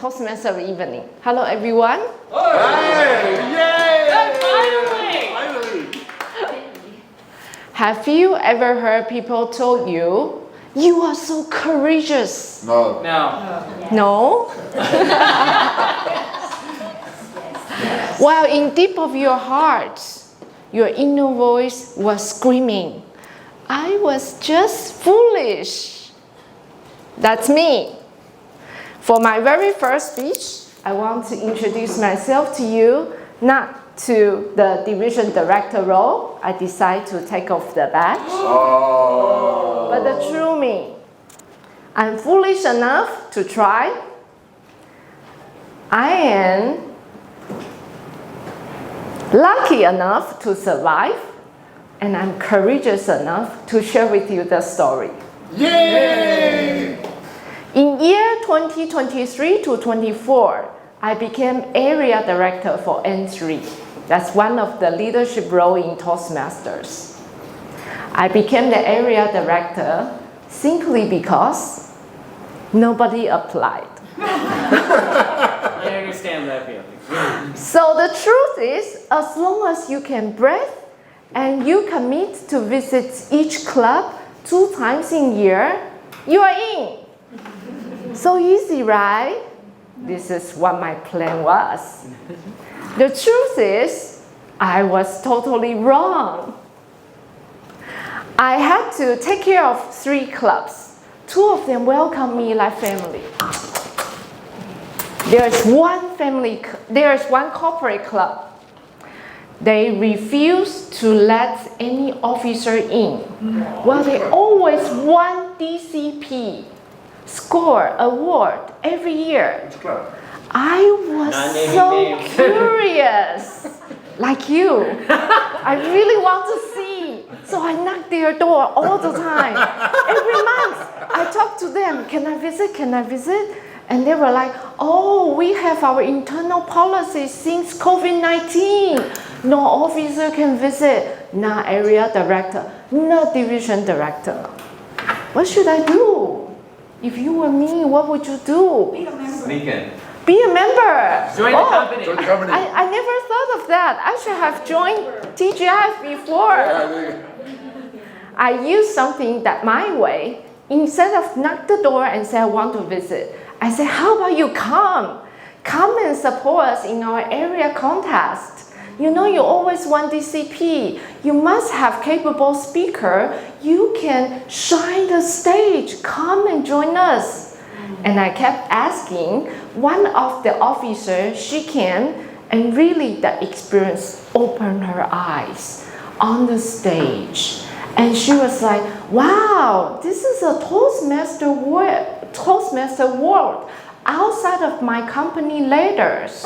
Toastmaster evening. Hello, everyone. Hey! Yay! Finally! Have you ever heard people told you, you are so courageous? No. No? While in deep of your heart, your inner voice was screaming, I was just foolish. That's me. For my very first speech, I want to introduce myself to you, not to the division director role. I decide to take off the badge. But the true me. I'm foolish enough to try. I am lucky enough to survive. And I'm courageous enough to share with you the story. Yay! In year 2023 to 24, I became area director for N3. That's one of the leadership roles in Toastmasters. I became the area director simply because nobody applied. I understand that feeling. So the truth is, as long as you can breathe and you commit to visit each club 2 times in a year, you are in. So easy, right? This is what my plan was. The truth is, I was totally wrong. I had to take care of 3 clubs. 2 of them welcomed me like family. There's one corporate club. They refuse to let any officer in. Well, they always won DCP, score, award every year. Which club? I was so curious, like you. I really want to see. So I knock their door all the time. Every month, I talk to them. Can I visit? Can I visit? And they were like, oh, we have our internal policy since COVID-19. No officer can visit, not area director, not division director. What should I do? If you were me, what would you do? Be a member. Sneak in. Be a member. Join the company. Join the company. I never thought of that. I should have joined TGIF before. I used something that my way. Instead of knock the door and say, I want to visit, I said, how about you come? Come and support us in our area contest. You know, you always want DCP. You must have capable speaker. You can shine the stage. Come and join us. And I kept asking. One of the officers, she came, and really the experience opened her eyes on the stage. And she was like, wow, this is a Toastmaster world outside of my company leaders.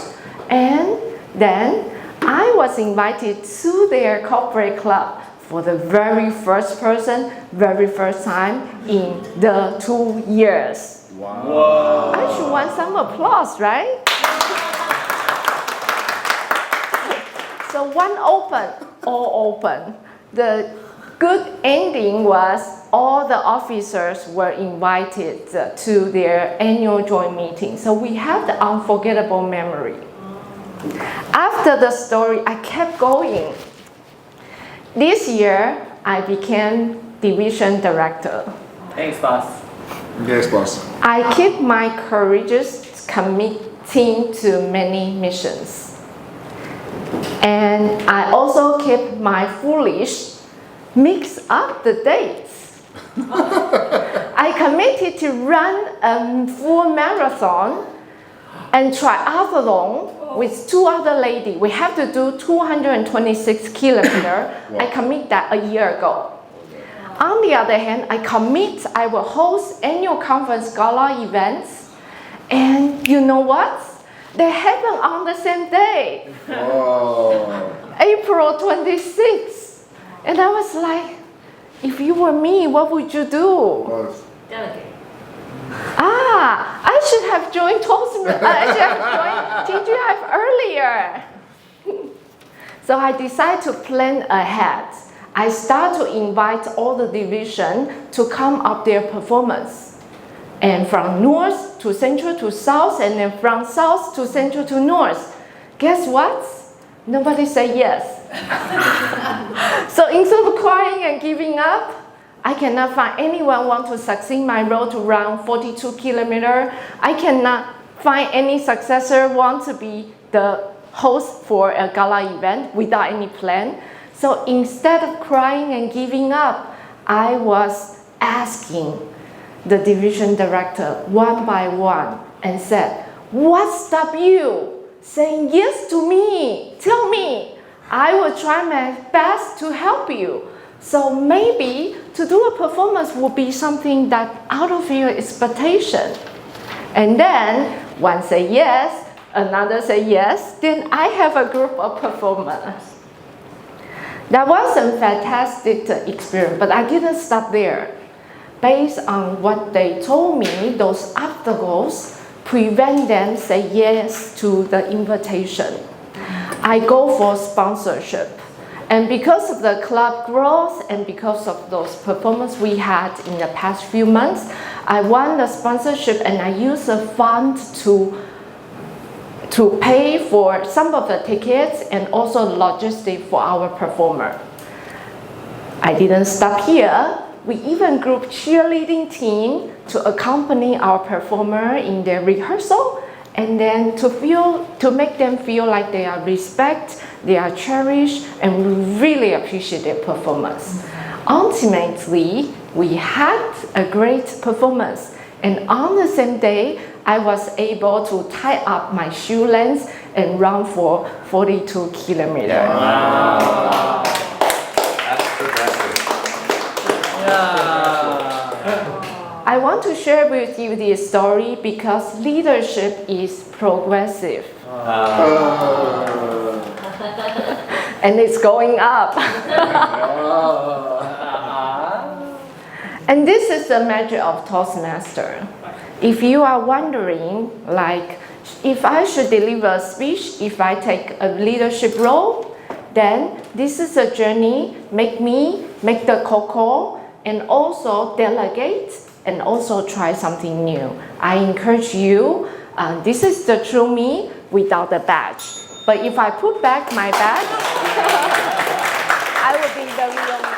And then I was invited to their corporate club for the very first time in the 2 years. Wow. I should want some applause, right? So one open, all open. The good ending was all the officers were invited to their annual joint meeting. So we have the unforgettable memory. After the story, I kept going. This year, I became division director. Thanks, boss. Yes, boss. I keep my courageous committing to many missions. And I also keep my foolish mix up the dates. I committed to run a full marathon and triathlon with 2 other ladies. We have to do 226 kilometers. Wow. I commit that a year ago. On the other hand, I will host annual conference gala events. And you know what? They happen on the same day, Oh. April 26th. And I was like, if you were me, what would you do? Boss. Delegate. I should have joined Toastmasters. I should have joined TGIF earlier. So I decided to plan ahead. I start to invite all the division to come up their performance. and from north to central to south, and then from south to central to north. Guess what? Nobody said yes. So instead of crying and giving up, I cannot find anyone want to succeed my role to run 42 kilometers. I cannot find any successor want to be the host for a gala event without any plan. So instead of crying and giving up, I was asking the division director one by one and said, what stopped you saying yes to me? Tell me. I will try my best to help you. So maybe to do a performance will be something that out of your expectation. And then one say yes, another say yes, then I have a group of performers. That was a fantastic experience, but I didn't stop there. Based on what they told me, those obstacles prevent them say yes to the invitation. I go for sponsorship. And because of the club growth and because of those performances we had in the past few months, I won the sponsorship and I used the fund to pay for some of the tickets and also logistics for our performer. I didn't stop here. We even grouped cheerleading team to accompany our performer in their rehearsal and then to make them feel like they are respected, they are cherished, and we really appreciate their performance. Ultimately, we had a great performance, and on the same day, I was able to tie up my shoe length and run for 42 kilometers. Wow. That's progressive. I want to share with you this story because leadership is progressive. And it's going up. And this is the magic of Toastmaster. If you are wondering, like, if I should deliver a speech, if I take a leadership role, then this is a journey, make the call, and also delegate, and also try something new. I encourage you, this is the true me without the badge. But if I put back my badge, I will be the real me.